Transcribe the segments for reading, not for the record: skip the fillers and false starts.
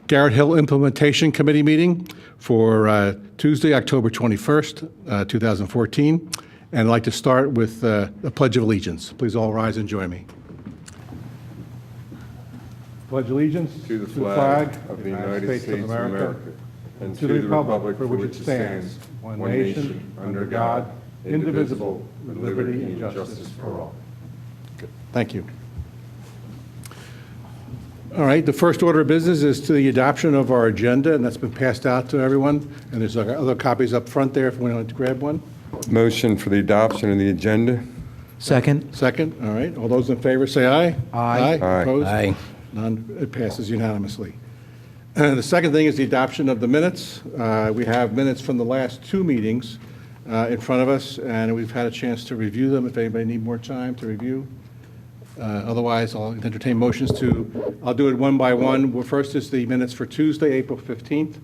Garrett Hill Implementation Committee meeting for Tuesday, October 21st, 2014. And I'd like to start with the Pledge of Allegiance. Please all rise and join me. Pledge allegiance to the flag of the United States of America and to the republic for which it stands, one nation, under God, indivisible, with liberty and justice for all. Good. Thank you. All right, the first order of business is to the adoption of our agenda, and that's been passed out to everyone. And there's other copies up front there if we want to grab one. Motion for the adoption of the agenda. Second. Second, all right. All those in favor say aye. Aye. Aye. Opposed? Aye. None. It passes unanimously. The second thing is the adoption of the minutes. We have minutes from the last two meetings in front of us, and we've had a chance to review them if anybody need more time to review. Otherwise, I'll entertain motions I'll do it one by one. Well, first is the minutes for Tuesday, April 15th,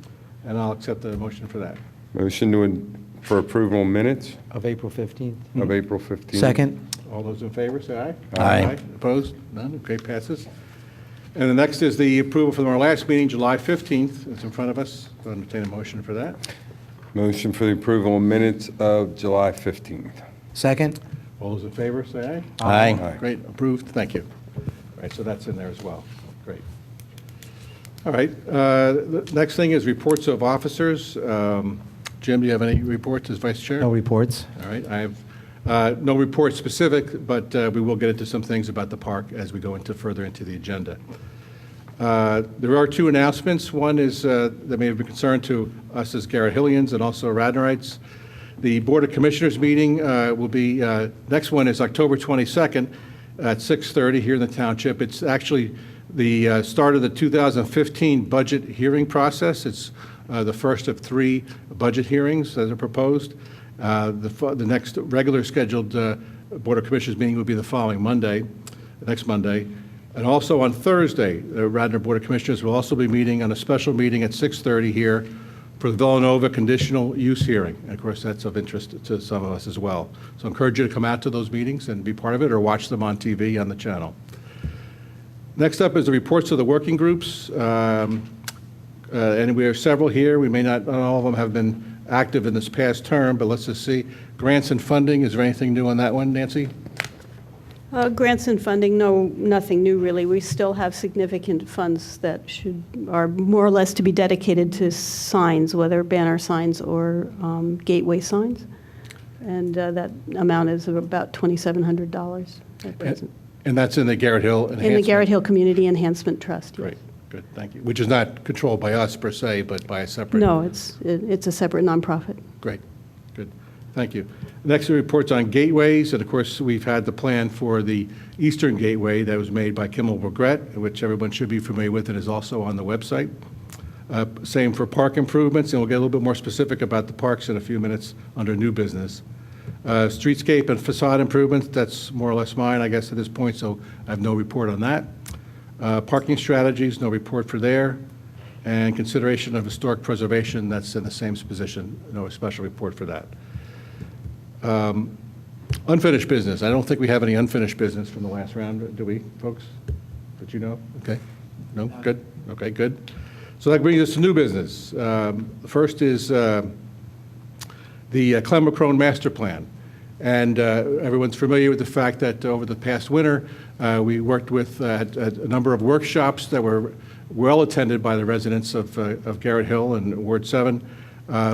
and I'll accept the motion for that. Motion for approval minutes Of April 15th. of April 15th. Second. All those in favor, say aye. Aye. Opposed? None? Okay, passes. And the next is the approval from our last meeting, July 15th. It's in front of us. I'll entertain a motion for that. Motion for the approval of minutes of July 15th. Second. All those in favor, say aye. Aye. Aye. Great, approved, thank you. All right, so that's in there as well. Great. All right, the next thing is reports of officers. Jim, do you have any reports as vice chair? No reports. All right, I have no report specific, but we will get into some things about the park as we go further into the agenda. There are two announcements. One is that may have been concerned to us as Garrett Hillians and also Radnorites. The Board of Commissioners meeting will be, next one is October 22nd at 6:30 here in the Township. It's actually the start of the 2015 budget hearing process. It's the first of three budget hearings that are proposed. The next regular scheduled Board of Commissioners meeting will be the following Monday, next Monday. And also on Thursday, the Radnor Board of Commissioners will also be meeting on a special meeting at 6:30 here for the Villanova conditional use hearing. And of course, that's of interest to some of us as well. So I encourage you to come out to those meetings and be part of it or watch them on TV on the channel. Next up is the reports of the working groups. And we have several here. We may not all of them have been active in this past term, but let's just see. Grants and funding, is there anything new on that one, Nancy? Grants and funding, no, nothing new really. We still have significant funds that are more or less to be dedicated to signs, whether banner signs or gateway signs. And that amount is about $2,700 at present. And that's in the Garrett Hill Enhancement? In the Garrett Hill Community Enhancement Trust, yes. Great, good, thank you. Which is not controlled by us per se, but by a separate? No, it's a separate nonprofit. Great, good, thank you. Next, the reports on gateways, and of course, we've had the plan for the Eastern Gateway that was made by Kimmel Regret, which everyone should be familiar with and is also on the website. Same for park improvements, and we'll get a little bit more specific about the parks in a few minutes under new business. Streetscape and facade improvements, that's more or less mine, I guess, at this point, so I have no report on that. Parking strategies, no report for there. And consideration of historic preservation, that's in the same position, no special report for that. Unfinished business. I don't think we have any unfinished business from the last round, do we, folks? That you know? Okay. No? Good? Okay, good. So that brings us to new business. The first is the Clem-McCrone Master Plan. And everyone's familiar with the fact that over the past winter, we worked with a number of workshops that were well attended by the residents of Garrett Hill and Ward 7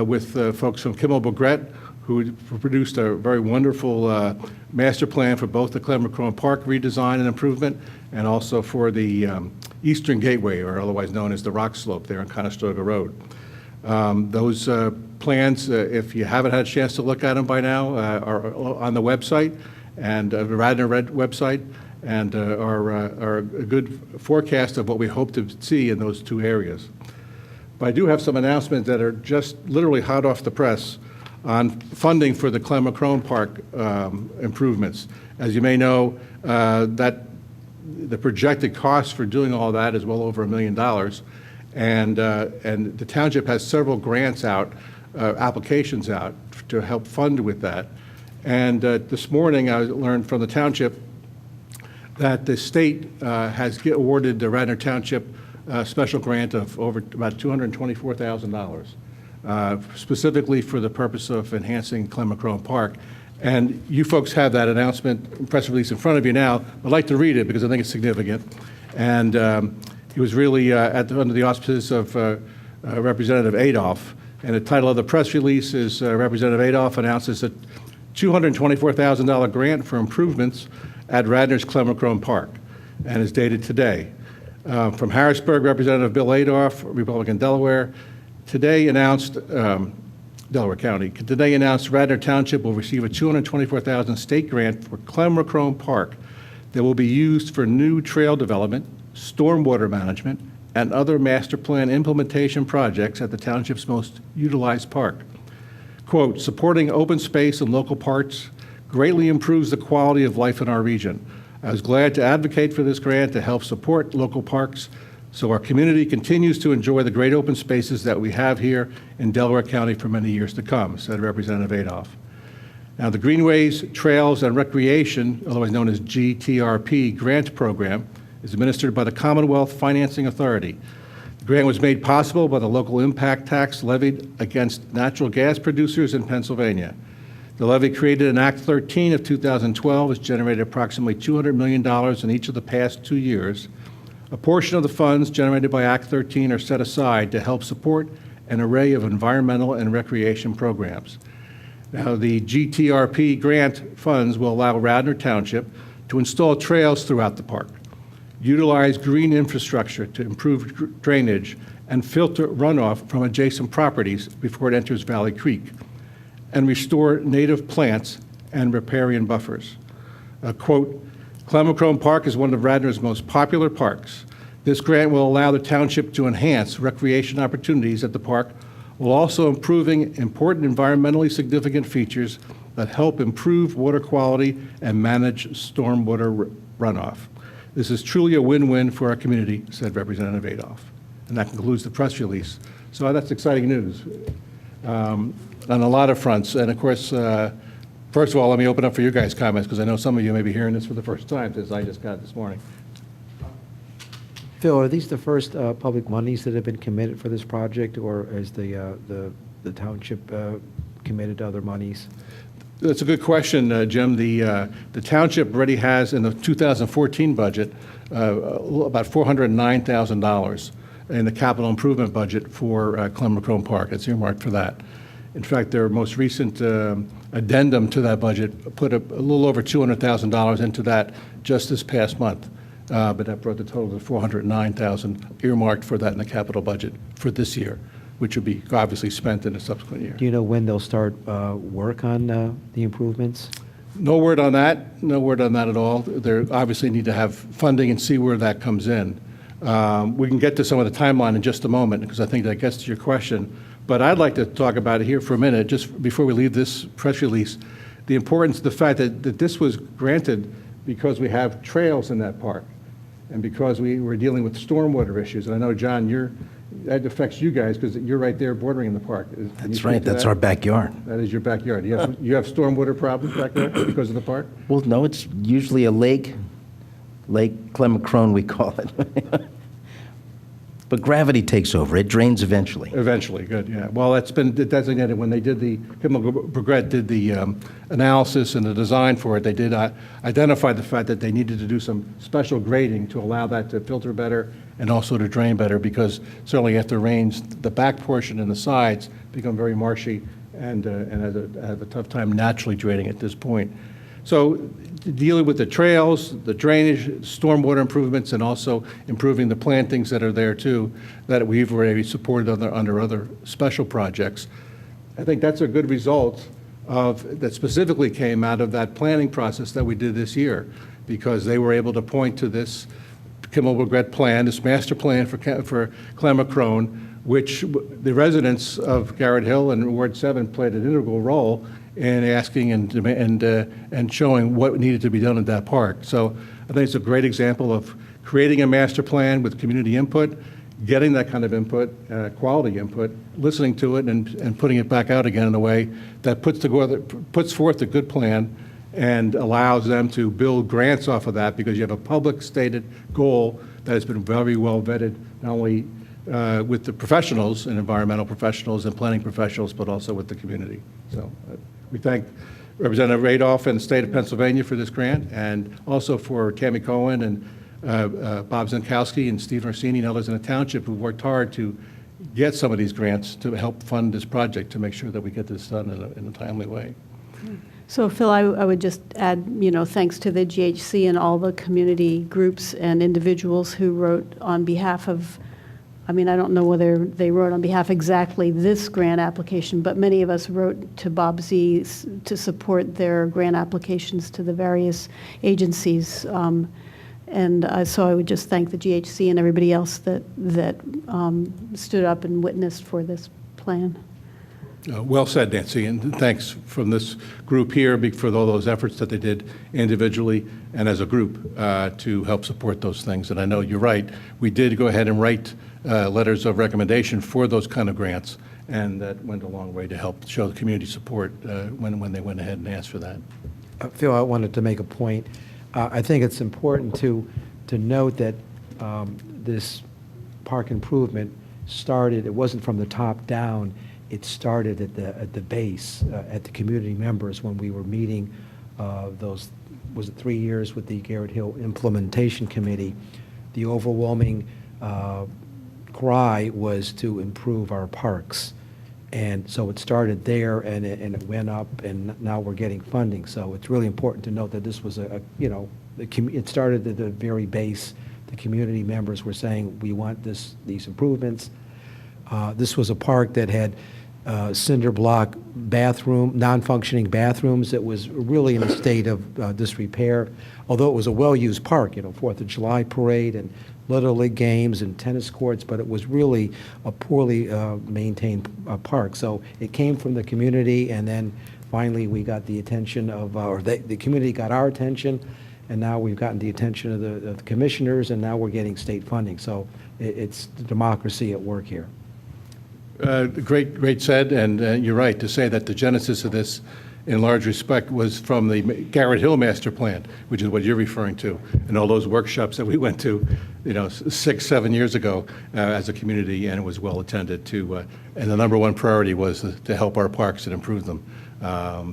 with folks from Kimmel Regret, who produced a very wonderful master plan for both the Clem-McCrone Park redesign and improvement, and also for the Eastern Gateway, or otherwise known as the Rock Slope there on Conestoga Road. Those plans, if you haven't had a chance to look at them by now, are on the website, and the Radnor website, and are a good forecast of what we hope to see in those two areas. But I do have some announcements that are just literally hot off the press on funding for the Clem-McCrone Park improvements. As you may know, that the projected cost for doing all that is well over $1 million, and the township has several grants out, applications out to help fund with that. And this morning, I learned from the township that the state has awarded the Radnor Township special grant of over about $224,000, specifically for the purpose of enhancing Clemacrone Park. And you folks have that announcement, press release in front of you now. I'd like to read it because I think it's significant. And it was really under the auspices of Representative Adolph. And the title of the press release is Representative Adolph announces a $224,000 grant for improvements at Radnor's Clemacrone Park, and is dated today. From Harrisburg, Representative Bill Adolph, Republican Delaware, today announced, Delaware County, today announced Radnor Township will receive a $224,000 state grant for Clemacrone Park that will be used for new trail development, stormwater management, and other master plan implementation projects at the township's most utilized park. Quote, supporting open space and local parks greatly improves the quality of life in our region. I was glad to advocate for this grant to help support local parks so our community continues to enjoy the great open spaces that we have here in Delaware County for many years to come, said Representative Adolph. Now, the Greenways, Trails, and Recreation, otherwise known as GTRP, grant program is administered by the Commonwealth Financing Authority. The grant was made possible by the local impact tax levied against natural gas producers in Pennsylvania. The levy created in Act 13 of 2012 has generated approximately $200 million in each of the past 2 years. A portion of the funds generated by Act 13 are set aside to help support an array of environmental and recreation programs. Now, the GTRP grant funds will allow Radnor Township to install trails throughout the park, utilize green infrastructure to improve drainage, and filter runoff from adjacent properties before it enters Valley Creek, and restore native plants and riparian buffers. Quote, Clemacrone Park is one of Radnor's most popular parks. This grant will allow the township to enhance recreation opportunities at the park while also improving important environmentally significant features that help improve water quality and manage stormwater runoff. This is truly a win-win for our community, said Representative Adolph. And that concludes the press release. So that's exciting news on a lot of fronts. And of course, first of all, let me open up for you guys' comments, because I know some of you may be hearing this for the first time, since I just got it this morning. Phil, are these the first public monies that have been committed for this project, or is the township committed to other monies? That's a good question, Jim. The township already has in the 2014 budget about $409,000 in the capital improvement budget for Clemacrone Park. It's earmarked for that. In fact, their most recent addendum to that budget put a little over $200,000 into that just this past month. But that brought the total to $409,000 earmarked for that in the capital budget for this year, which would be obviously spent in a subsequent year. Do you know when they'll start work on the improvements? No word on that. No word on that at all. They obviously need to have funding and see where that comes in. We can get to some of the timeline in just a moment, because I think that gets to your question. But I'd like to talk about it here for a minute, just before we leave this press release, the importance of the fact that this was granted because we have trails in that park and because we were dealing with stormwater issues. And I know, John, that affects you guys because you're right there bordering in the park. That's right. That's our backyard. That is your backyard. You have stormwater problems back there because of the park? Well, no, it's usually a lake, Lake Clemacrone, we call it. But gravity takes over. It drains eventually. Eventually, good, yeah. Well, it's been designated when they did Brigette did the analysis and the design for it, they did identify the fact that they needed to do some special grading to allow that to filter better and also to drain better, because certainly after rains, the back portion and the sides become very marshy and have a tough time naturally draining at this point. So dealing with the trails, the drainage, stormwater improvements, and also improving the plantings that are there too, that we've already supported under other special projects. I think that's a good result that specifically came out of that planning process that we did this year, because they were able to point to this Kimmel-Brigette plan, this master plan for Clemacrone, which the residents of Garrett Hill and Ward 7 played an integral role in asking and showing what needed to be done at that park. So I think it's a great example of creating a master plan with community input, getting that kind of input, quality input, listening to it, and putting it back out again in a way that puts forth a good plan and allows them to build grants off of that, because you have a public stated goal that has been very well vetted not only with the professionals and environmental professionals and planning professionals, but also with the community. So we thank Representative Radoff and the state of Pennsylvania for this grant, and also for Tammy Cohen and Bob Zinkowski and Steve Orsini and others in the township who worked hard to get some of these grants to help fund this project to make sure that we get this done in a timely way. So Phil, I would just add, thanks to the GHC and all the community groups and individuals who wrote on behalf of, I don't know whether they wrote on behalf exactly this grant application, but many of us wrote to Bob Z to support their grant applications to the various agencies. So I would just thank the GHC and everybody else that stood up and witnessed for this plan. Well said, Nancy, and thanks from this group here for all those efforts that they did individually and as a group to help support those things. And I know you're right, we did go ahead and write letters of recommendation for those kind of grants, and that went a long way to help show the community support when they went ahead and asked for that. Phil, I wanted to make a point. I think it's important to note that this park improvement started, it wasn't from the top down, it started at the base, at the community members when we were meeting was it 3 years with the Garrett Hill Implementation Committee. The overwhelming cry was to improve our parks. And so it started there, and it went up, and now we're getting funding. So it's really important to note that this was it started at the very base. The community members were saying, we want these improvements. This was a park that had cinder block non-functioning bathrooms. It was really in a state of disrepair, although it was a well-used park, 4th of July parade and Little League games and tennis courts, but it was really a poorly maintained park. So it came from the community, and then finally we got the attention of, the community got our attention, and now we've gotten the attention of the commissioners, and now we're getting state funding. So it's democracy at work here. Great said, and you're right to say that the genesis of this, in large respect, was from the Garrett Hill Master Plan, which is what you're referring to, and all those workshops that we went to, 6-7 years ago as a community, and it was well attended to. And the number one priority was to help our parks and improve them,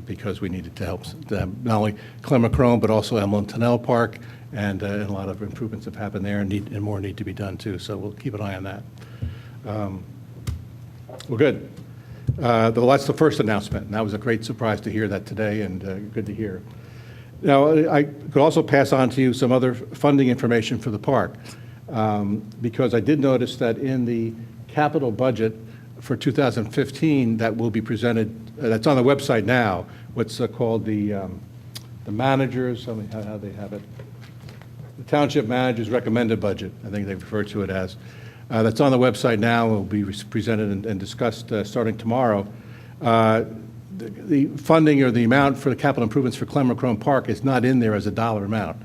because we needed to help them, not only Clemacrone, but also Emlyn Tunnel Park, and a lot of improvements have happened there, and more need to be done too. So we'll keep an eye on that. Well, good. That's the first announcement, and that was a great surprise to hear that today, and good to hear. Now, I could also pass on to you some other funding information for the park, because I did notice that in the capital budget for 2015 that will be presented, that's on the website now, what's called the managers, how they have it, the Township Manager's Recommended Budget, I think they refer to it as. That's on the website now, will be presented and discussed starting tomorrow. The funding or the amount for the capital improvements for Clemacrone Park is not in there as a dollar amount.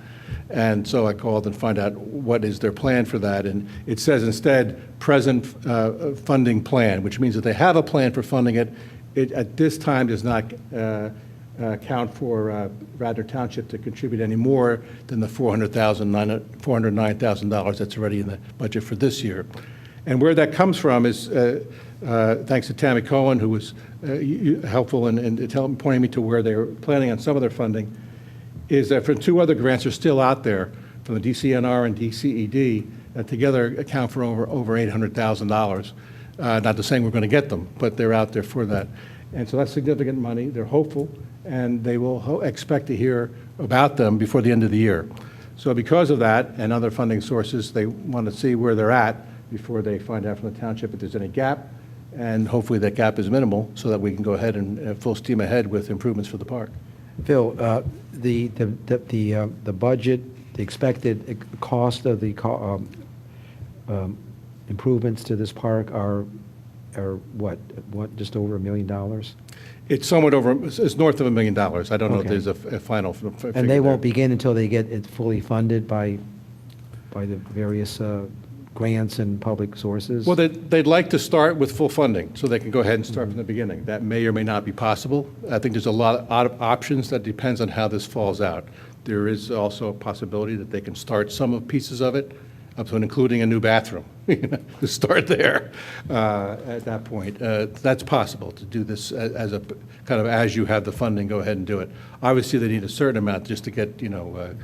And so I called and find out what is their plan for that. And it says instead, present funding plan, which means that they have a plan for funding it. It at this time does not account for Radnor Township to contribute any more than the $409,000 that's already in the budget for this year. And where that comes from is, thanks to Tammy Cohen, who was helpful in pointing me to where they were planning on some of their funding, is that for 2 other grants are still out there from the DCNR and DCED that together account for over $800,000. Not to saying we're going to get them, but they're out there for that. And so that's significant money. They're hopeful, and they will expect to hear about them before the end of the year. So because of that and other funding sources, they want to see where they're at before they find out from the township if there's any gap, and hopefully that gap is minimal so that we can go ahead and full steam ahead with improvements for the park. Phil, the budget, the expected cost of the improvements to this park are what, just over $1 million? It's somewhat over, it's north of $1 million. I don't know if there's a final figure. And they won't begin until they get it fully funded by the various grants and public sources? Well, they'd like to start with full funding, so they can go ahead and start from the beginning. That may or may not be possible. I think there's a lot of options. That depends on how this falls out. There is also a possibility that they can start some of pieces of it up to and including a new bathroom, to start there at that point. That's possible to do this as a kind of as you have the funding, go ahead and do it. Obviously, they need a certain amount just to get, to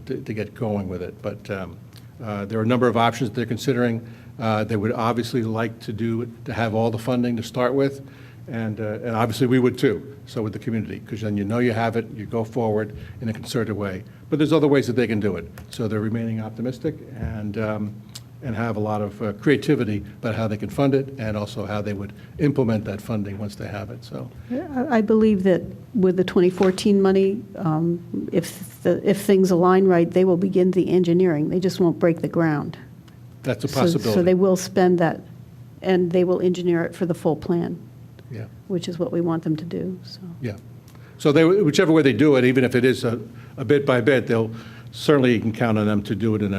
get going with it. But there are a number of options they're considering. They would obviously like to have all the funding to start with. And obviously, we would too, so would the community, because then you have it, you go forward in a concerted way. But there's other ways that they can do it. So they're remaining optimistic and have a lot of creativity about how they can fund it and also how they would implement that funding once they have it, so. I believe that with the 2014 money, if things align right, they will begin the engineering. They just won't break the ground. That's a possibility. So they will spend that, and they will engineer it for the full plan. Yeah. Which is what we want them to do, so. Yeah. So whichever way they do it, even if it is a bit by bit, certainly you can count on them to do it in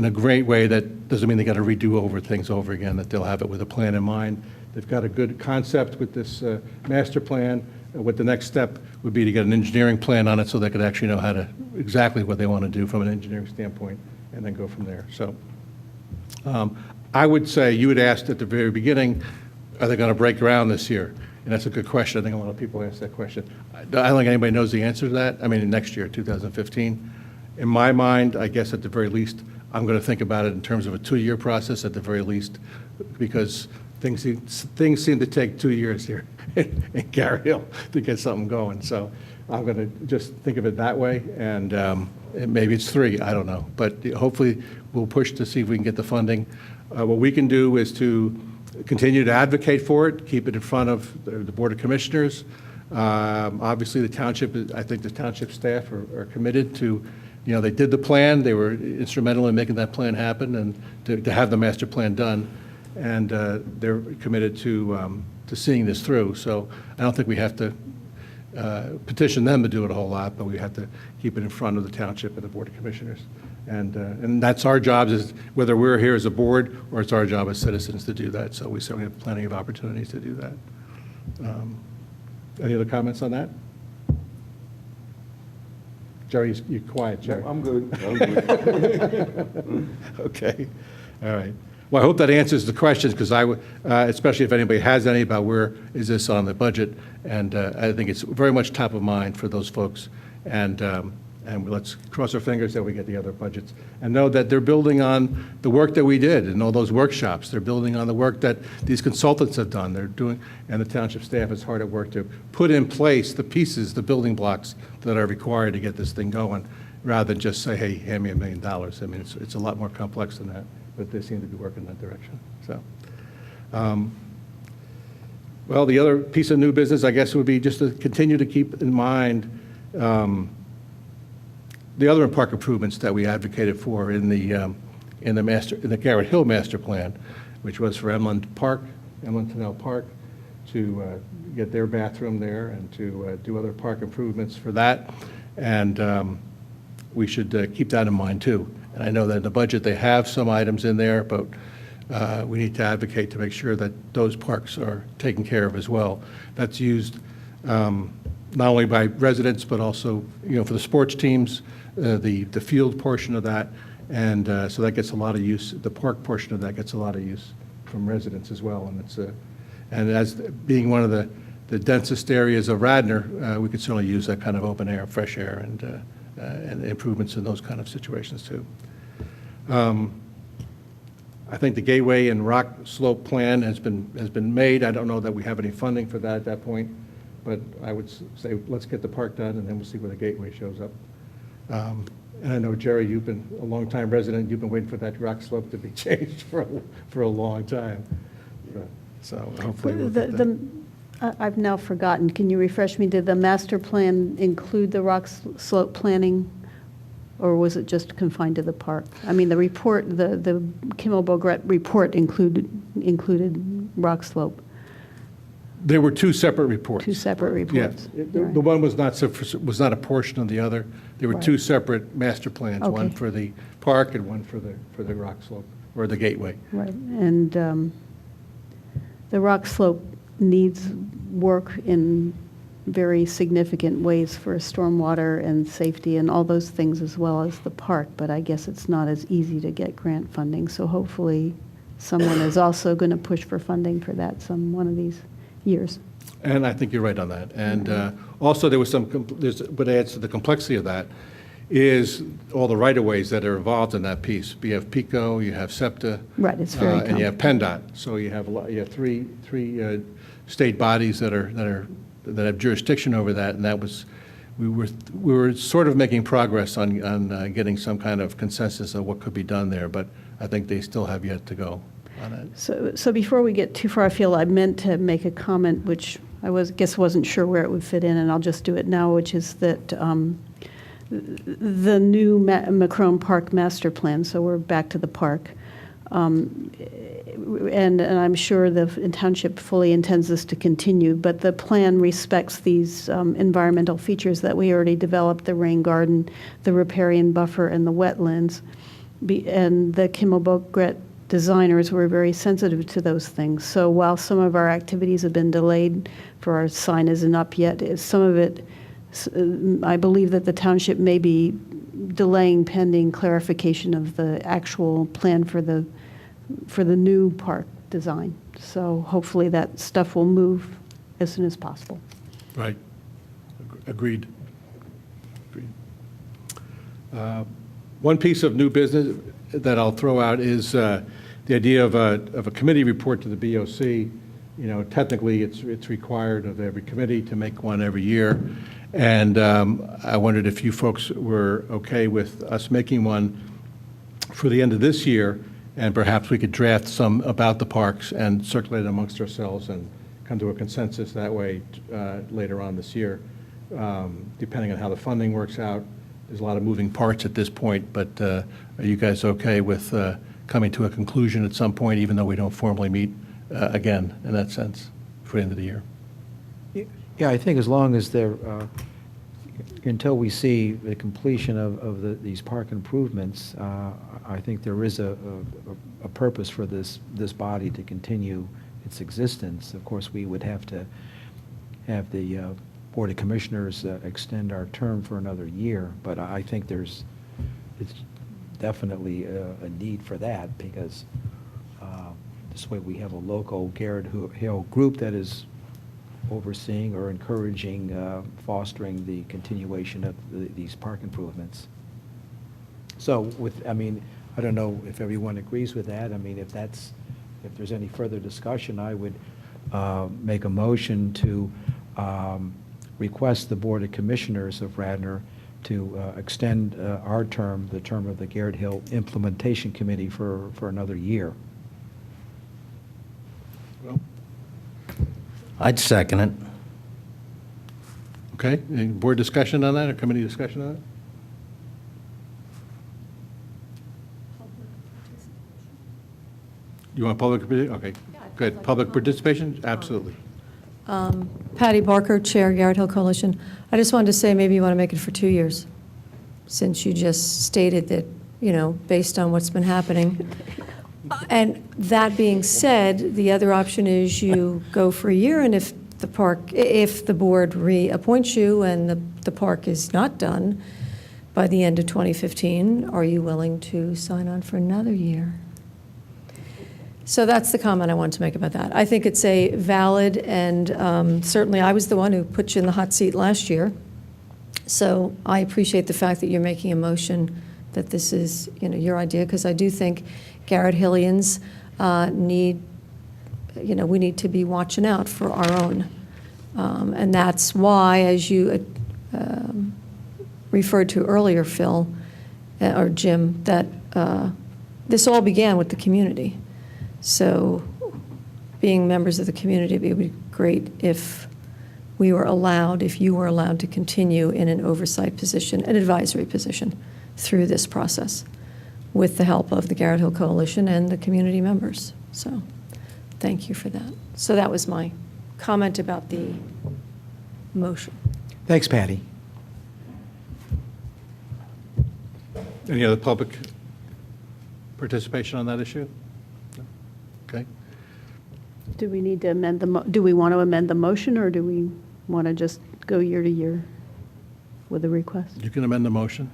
a great way. That doesn't mean they got to redo things over again, that they'll have it with a plan in mind. They've got a good concept with this master plan. What the next step would be to get an engineering plan on it so they could actually know exactly what they want to do from an engineering standpoint and then go from there. So I would say, you had asked at the very beginning, are they going to break ground this year? And that's a good question. I think a lot of people ask that question. I don't think anybody knows the answer to that. I mean, next year, 2015. In my mind, I guess at the very least, I'm going to think about it in terms of a 2-year process at the very least, because things seem to take 2 years here in Garrett Hill to get something going. So I'm going to just think of it that way, and maybe it's 3, I don't know. But hopefully we'll push to see if we can get the funding. What we can do is to continue to advocate for it, keep it in front of the Board of Commissioners. Obviously, I think the township staff are committed to, they did the plan, they were instrumental in making that plan happen and to have the master plan done, and they're committed to seeing this through. So I don't think we have to petition them to do it a whole lot, but we have to keep it in front of the township and the Board of Commissioners. And that's our job, is whether we're here as a board or it's our job as citizens to do that. So we certainly have plenty of opportunities to do that. Any other comments on that? Jerry, you're quiet, Jerry. I'm good. Okay, all right. Well, I hope that answers the questions, because especially if anybody has any about where is this on the budget, and I think it's very much top of mind for those folks. And let's cross our fingers that we get the other budgets. And know that they're building on the work that we did and all those workshops. They're building on the work that these consultants have done. They're doing, and the township staff is hard at work to put in place the pieces, the building blocks that are required to get this thing going, rather than just say, hey, hand me $1 million. I mean, it's a lot more complex than that, but they seem to be working in that direction. So, well, the other piece of new business, I guess, would be just to continue to keep in mind the other park improvements that we advocated for in the Garrett Hill master plan, which was for Emlyn Tennell Park, to get their bathroom there and to do other park improvements for that. And we should keep that in mind too. And I know that in the budget they have some items in there, but we need to advocate to make sure that those parks are taken care of as well. That's used not only by residents, but also, for the sports teams, the field portion of that, and so that gets a lot of use. The park portion of that gets a lot of use from residents as well, and as being one of the densest areas of Radnor, we could certainly use that kind of open air, fresh air, and improvements in those kind of situations too. I think the Gateway and Rock Slope plan has been made. I don't know that we have any funding for that at that point, but I would say let's get the park done, and then we'll see where the Gateway shows up. And I know, Jerry, you've been a long-time resident. You've been waiting for that rock slope to be changed for a long time. So hopefully we'll get that. I've now forgotten. Can you refresh me? Did the master plan include the rock slope planning, or was it just confined to the park? I mean, the report, the Kimmel Bogret report included rock slope. There were 2 separate reports. 2 separate reports. Yes. The one was not a portion of the other. There were Right. 2 separate master plans, one Okay. for the park and one for the rock slope, or the Gateway. Right, and the rock slope needs work in very significant ways for stormwater and safety and all those things, as well as the park, but I guess it's not as easy to get grant funding, so hopefully someone is also going to push for funding for that one of these years. And I think you're right on that. And also, there was what adds to the complexity of that is all the right-of-ways that are involved in that piece. You have PICO, you have SEPTA. Right, it's very and you have PennDOT. So you have you have three state bodies that have jurisdiction over that, and that was, we were sort of making progress on getting some kind of consensus of what could be done there, but I think they still have yet to go on it. So before we get too far afield, I meant to make a comment, which I wasn't sure where it would fit in, and I'll just do it now, which is that the new Macron Park Master Plan, so we're back to the park, and I'm sure the Township fully intends this to continue, but the plan respects these environmental features that we already developed, the rain garden, the riparian buffer, and the wetlands. And the Kimmel-Bogret designers were very sensitive to those things. So while some of our activities have been delayed, for our sign isn't up yet, some of it, I believe that the Township may be delaying pending clarification of the actual plan for the new park design. So hopefully that stuff will move as soon as possible. Right. Agreed. One piece of new business that I'll throw out is the idea of a committee report to the BOC. You know, technically, it's required of every committee to make one every year. And I wondered if you folks were okay with us making one for the end of this year, and perhaps we could draft some about the parks and circulate it amongst ourselves and come to a consensus that way later on this year, depending on how the funding works out. There's a lot of moving parts at this point, but are you guys okay with coming to a conclusion at some point, even though we don't formally meet again in that sense for the end of the year? Yeah, I think as long as they're, until we see the completion of these park improvements, I think there is a purpose for this body to continue its existence. Of course, we would have to have the Board of Commissioners extend our term for another year, but I think it's definitely a need for that, because this way we have a local Garrett Hill group that is overseeing or encouraging, fostering the continuation of these park improvements. So I don't know if everyone agrees with that. I mean, if there's any further discussion, I would make a motion to request the Board of Commissioners of Radnor to extend our term, the term of the Garrett Hill Implementation Committee, for another year. Well, I'd second it. okay. Any board discussion on that or committee discussion on it? You want public participation? Okay, good. Public participation? Absolutely. Patty Barker, Chair, Garrett Hill Coalition. I just wanted to say maybe you want to make it for 2 years, since you just stated that, based on what's been happening. And that being said, the other option is you go for a year, and if the board reappoints you and the park is not done by the end of 2015, are you willing to sign on for another year? So that's the comment I wanted to make about that. I think it's a valid, and certainly I was the one who put you in the hot seat last year. So I appreciate the fact that you're making a motion that this is, your idea, because I do think Garrett Hillians we need to be watching out for our own. And that's why, as you referred to earlier, Phil, or Jim, that this all began with the community. So being members of the community, it would be great if you were allowed to continue in an oversight position, an advisory position, through this process with the help of the Garrett Hill Coalition and the community members. So thank you for that. So that was my comment about the motion. Thanks, Patty. Any other public participation on that issue? No? Okay. Do we need to do we want to amend the motion, or do we want to just go year to year with a request. You can amend the motion.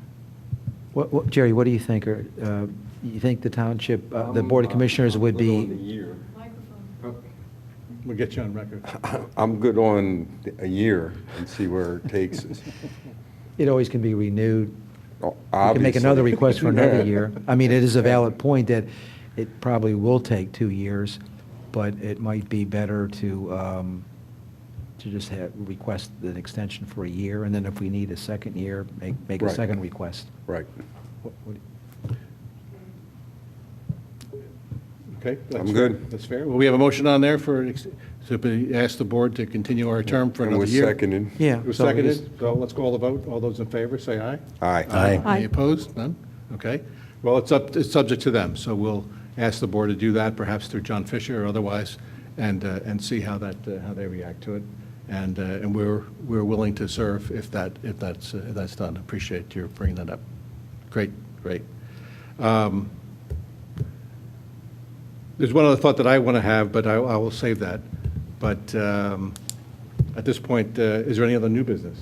Jerry, what do you think? You think the township, the Board of Commissioners would be, We'll get you on record. I'm good on a year and see where it takes us. it always can be renewed. Oh, You can make another obviously. request for another year. I mean, it is a valid point that it probably will take 2 years, but it might be better to just request an extension for a year, and then if we need a second year, make a Right. second request. Right. Okay? that's I'm good. That's fair. Well, we have a motion on there to ask the board to continue our term for And another was year. seconded. Yeah. It was so it is- seconded, so let's call the vote. All those in favor, say aye. Aye. Aye. Aye. Any opposed? None? Okay. Well, it's subject to them, so we'll ask the board to do that, perhaps through John Fisher or otherwise, and see how they react to it. And we're willing to serve if that's done. Appreciate your bringing that up. Great. There's one other thought that I want to have, but I will save that. But at this point, is there any other new business?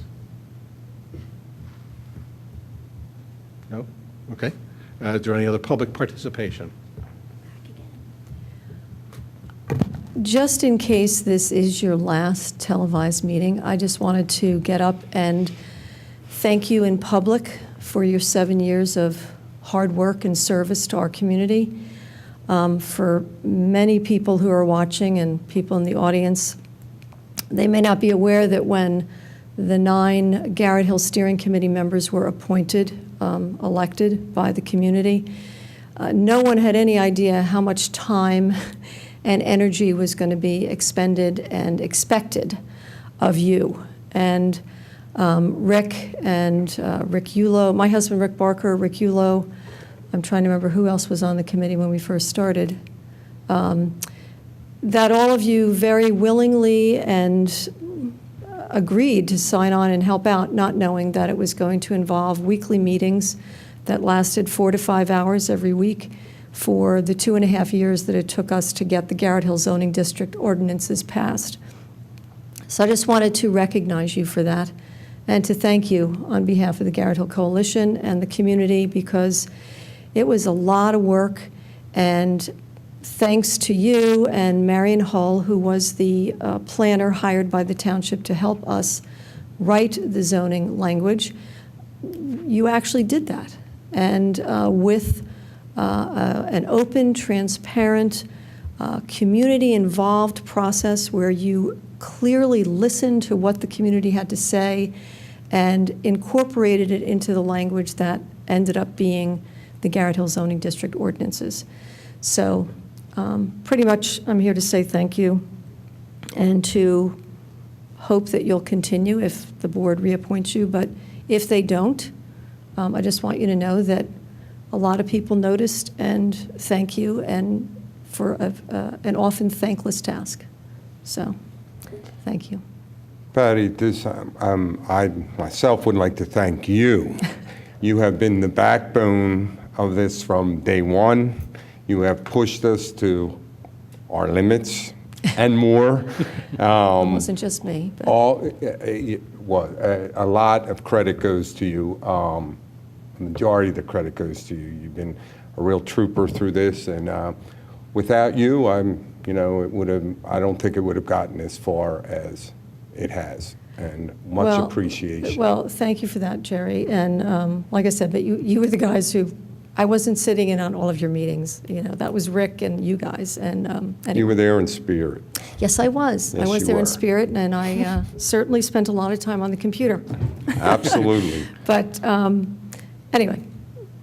No? Okay. Is there any other public participation? Just in case this is your last televised meeting, I just wanted to get up and thank you in public for your 7 years of hard work and service to our community. For many people who are watching and people in the audience, they may not be aware that when the 9 Garrett Hill Steering Committee members were appointed, elected by the community, no one had any idea how much time and energy was going to be expended and expected of you. And Rick Ullo, my husband Rick Barker, Rick Ullo, I'm trying to remember who else was on the committee when we first started, that all of you very willingly and agreed to sign on and help out, not knowing that it was going to involve weekly meetings that lasted 4 to 5 hours every week for the 2.5 years that it took us to get the Garrett Hill zoning district ordinances passed. So I just wanted to recognize you for that and to thank you on behalf of the Garrett Hill Coalition and the community, because it was a lot of work, and thanks to you and Marion Hull, who was the planner hired by the township to help us write the zoning language, you actually did that. And with an open, transparent, community-involved process where you clearly listened to what the community had to say and incorporated it into the language that ended up being the Garrett Hill zoning district ordinances. So pretty much I'm here to say thank you and to hope that you'll continue if the board reappoints you. But if they don't, I just want you to know that a lot of people noticed, and thank you, and for an often thankless task. So thank you. Patty, I myself would like to thank you. You have been the backbone of this from day one. You have pushed us to our limits and more. It wasn't just me. But. A lot of credit goes to you. The majority of the credit goes to you. You've been a real trooper through this, and without you, I don't think it would have gotten as far as it has. And much appreciation. Well, thank you for that, Jerry. And like I said, but you were the guys who, I wasn't sitting in on all of your meetings. You know, that was Rick and you guys. And anyway. You were there in spirit. Yes, I was. Yes, I was you there were. in spirit, and I certainly spent a lot of time on the computer. Absolutely. But anyway,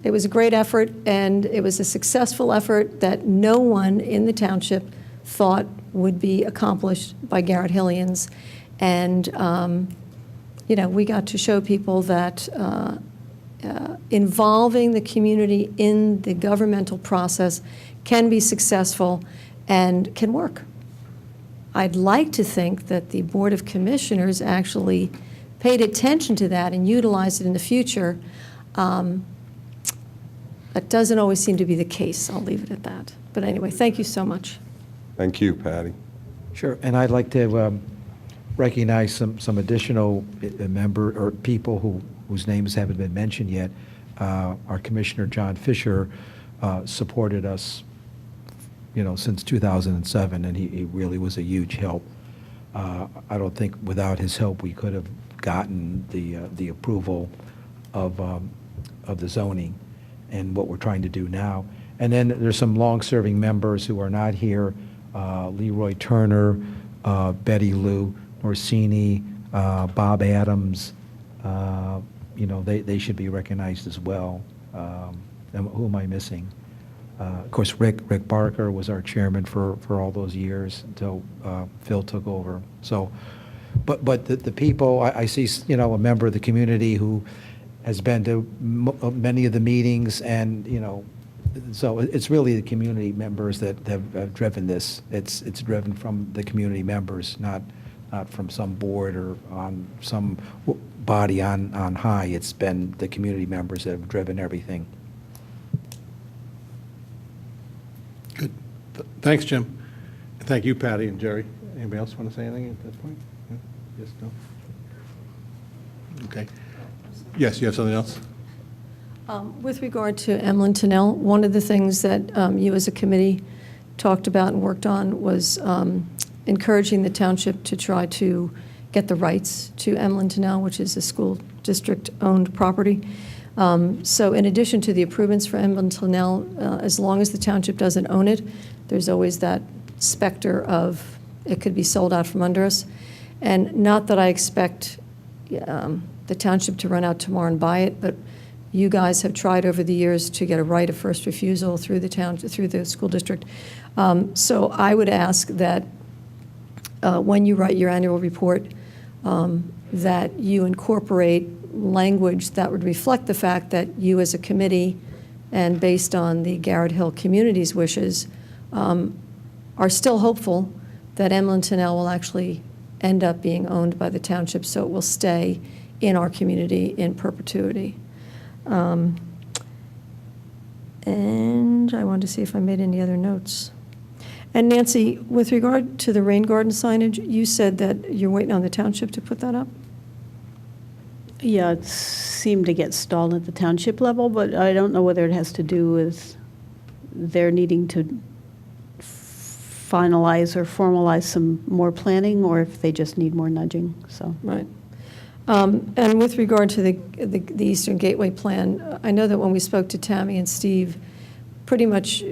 it was a great effort, and it was a successful effort that no one in the township thought would be accomplished by Garrett Hillians. And, we got to show people that involving the community in the governmental process can be successful and can work. I'd like to think that the Board of Commissioners actually paid attention to that and utilized it in the future. That doesn't always seem to be the case. I'll leave it at that. But anyway, thank you so much. Thank you, Patty. Sure, and I'd like to recognize some additional member, or people whose names haven't been mentioned yet. Our Commissioner, John Fisher, supported us, since 2007, and he really was a huge help. I don't think without his help, we could have gotten the approval of the zoning and what we're trying to do now. And then there's some long-serving members who are not here, Leroy Turner, Betty Lou Norsini, Bob Adams. They should be recognized as well. And who am I missing? Of course, Rick Barker was our chairman for all those years until Phil took over. So, but the people, I see, a member of the community who has been to many of the meetings, and, so it's really the community members that have driven this. It's driven from the community members, not from some board or on some body on high. It's been the community members that have driven everything. Good. Thanks, Jim. And thank you, Patty and Jerry. Anybody else want to say anything at this point? No? Yes, no? Okay. Yes, you have something else? With regard to Emlyn Tennell, one of the things that you as a committee talked about and worked on was encouraging the township to try to get the rights to Emlyn Tennell, which is a school district-owned property. So in addition to the improvements for Emlyn Tennell, as long as the township doesn't own it, there's always that specter of it could be sold out from under us. And not that I expect the township to run out tomorrow and buy it, but you guys have tried over the years to get a right of first refusal through the school district. So I would ask that when you write your annual report, that you incorporate language that would reflect the fact that you as a committee, and based on the Garrett Hill community's wishes, are still hopeful that Emlyn Tennell will actually end up being owned by the township, so it will stay in our community in perpetuity. And I wanted to see if I made any other notes. And Nancy, with regard to the rain garden signage, you said that you're waiting on the township to put that up? Yeah, it seemed to get stalled at the township level, but I don't know whether it has to do with their needing to finalize or formalize some more planning, or if they just need more nudging, so. Right. And with regard to the Eastern Gateway plan, I know that when we spoke to Tammy and Steve, pretty much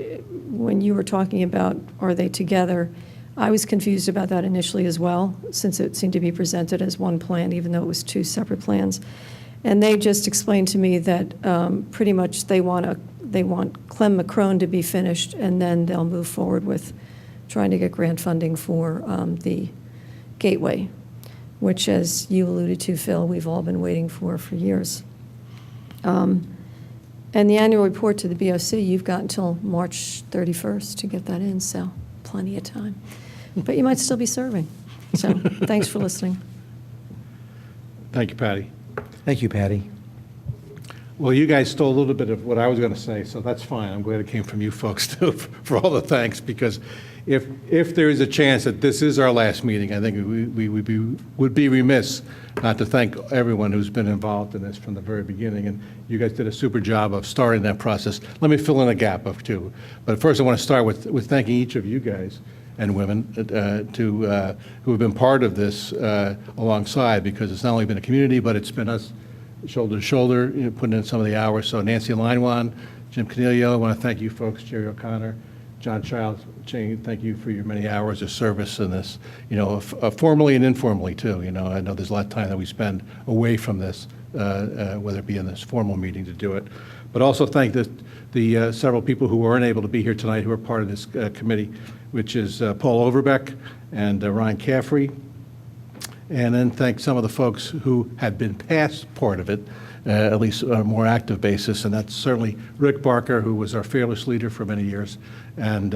when you were talking about are they together, I was confused about that initially as well, since it seemed to be presented as one plan, even though it was two separate plans. And they just explained to me that pretty much they want Clem McCrone to be finished, and then they'll move forward with trying to get grant funding for the Gateway, which, as you alluded to, Phil, we've all been waiting for years. And the annual report to the BOC, you've got until March 31st to get that in, so plenty of time. But you might still be serving. So thanks for listening. Thank you, Patty. Thank you, Patty. Well, you guys stole a little bit of what I was going to say, so that's fine. I'm glad it came from you folks, too, for all the thanks, because if there is a chance that this is our last meeting, I think we would be remiss not to thank everyone who's been involved in this from the very beginning, and you guys did a super job of starting that process. Let me fill in a gap of two. But first, I want to start with thanking each of you guys and women who have been part of this alongside, because it's not only been a community, but it's been us shoulder to shoulder, putting in some of the hours. So Nancy Linewan, Jim Canelio, I want to thank you folks, Jerry O'Connor, John Childs, thank you for your many hours of service in this, formally and informally too. I know there's a lot of time that we spend away from this, whether it be in this formal meeting to do it. But also thank the several people who weren't able to be here tonight who are part of this committee, which is Paul Overbeck and Ryan Caffrey. And then thank some of the folks who had been past part of it, at least on a more active basis, and that's certainly Rick Barker, who was our fearless leader for many years, and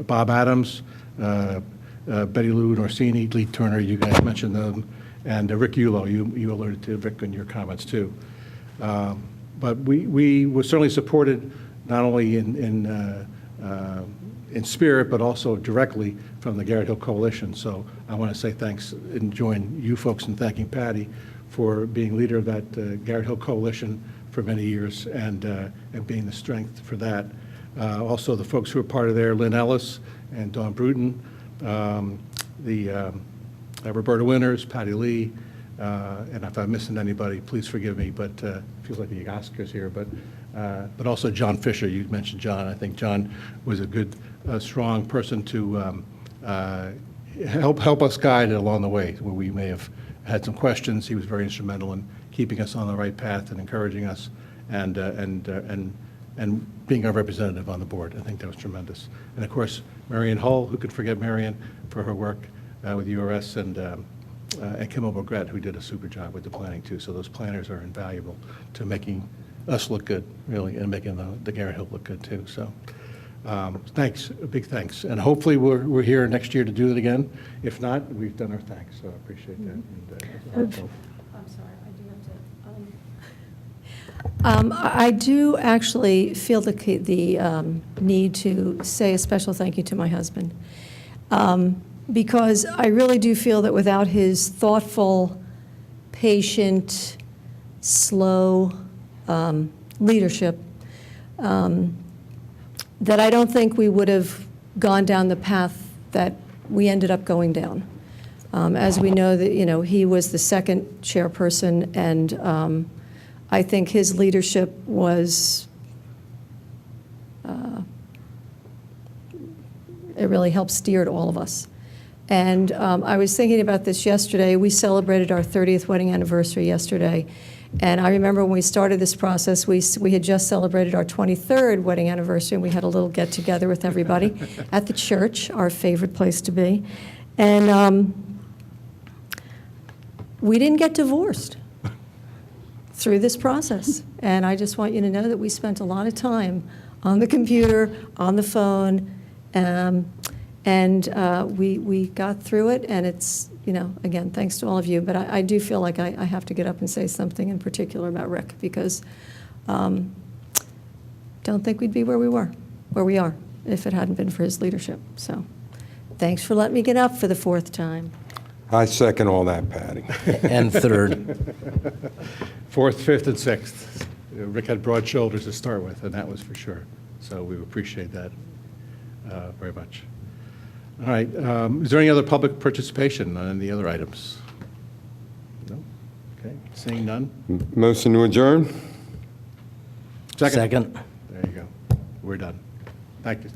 Bob Adams, Betty Lou Norsini, Lee Turner, you guys mentioned them, and Rick Ullo, you alerted to Rick in your comments too. But we were certainly supported not only in in spirit, but also directly from the Garrett Hill Coalition. So I want to say thanks and join you folks in thanking Patty for being leader of that Garrett Hill Coalition for many years and being the strength for that. Also, the folks who are part of there, Lynn Ellis and Dawn Bruton, Roberta Winters, Patty Lee, and if I'm missing anybody, please forgive me, but it feels like the Oscars here, but also John Fisher. You mentioned John. I think John was a good, strong person to help us guide along the way where we may have had some questions. He was very instrumental in keeping us on the right path and encouraging us and being our representative on the board. I think that was tremendous. And of course, Marion Hull, who could forget Marion for her work with URS, and Kim Obogret, who did a super job with the planning too. So those planners are invaluable to making us look good, really, and making the Garrett Hill look good too. So thanks, a big thanks. And hopefully we're here next year to do it again. If not, we've done our thanks, so I appreciate that. And, I'm sorry, I do have to. I do actually feel the need to say a special thank you to my husband, because I really do feel that without his thoughtful, patient, slow leadership, that I don't think we would have gone down the path that we ended up going down. As we know, that he was the second chairperson, and I think his leadership was, it really helped steered all of us. And I was thinking about this yesterday. We celebrated our 30th wedding anniversary yesterday. And I remember when we started this process, we had just celebrated our 23rd wedding anniversary, and we had a little get-together with everybody at the church, our favorite place to be. And we didn't get divorced through this process. And I just want you to know that we spent a lot of time on the computer, on the phone, and we got through it, and it's, again, thanks to all of you. But I do feel like I have to get up and say something in particular about Rick, because don't think we'd be where we are, if it hadn't been for his leadership. So thanks for letting me get up for the 4th time. I second all that, Patty. And third. 4th, 5th, and 6th. Rick had broad shoulders to start with, and that was for sure. So we appreciate that very much. All right. Is there any other public participation on any other items? No? Okay. Seeing none? Motion to adjourn? Second. There you go. We're done. Thank you.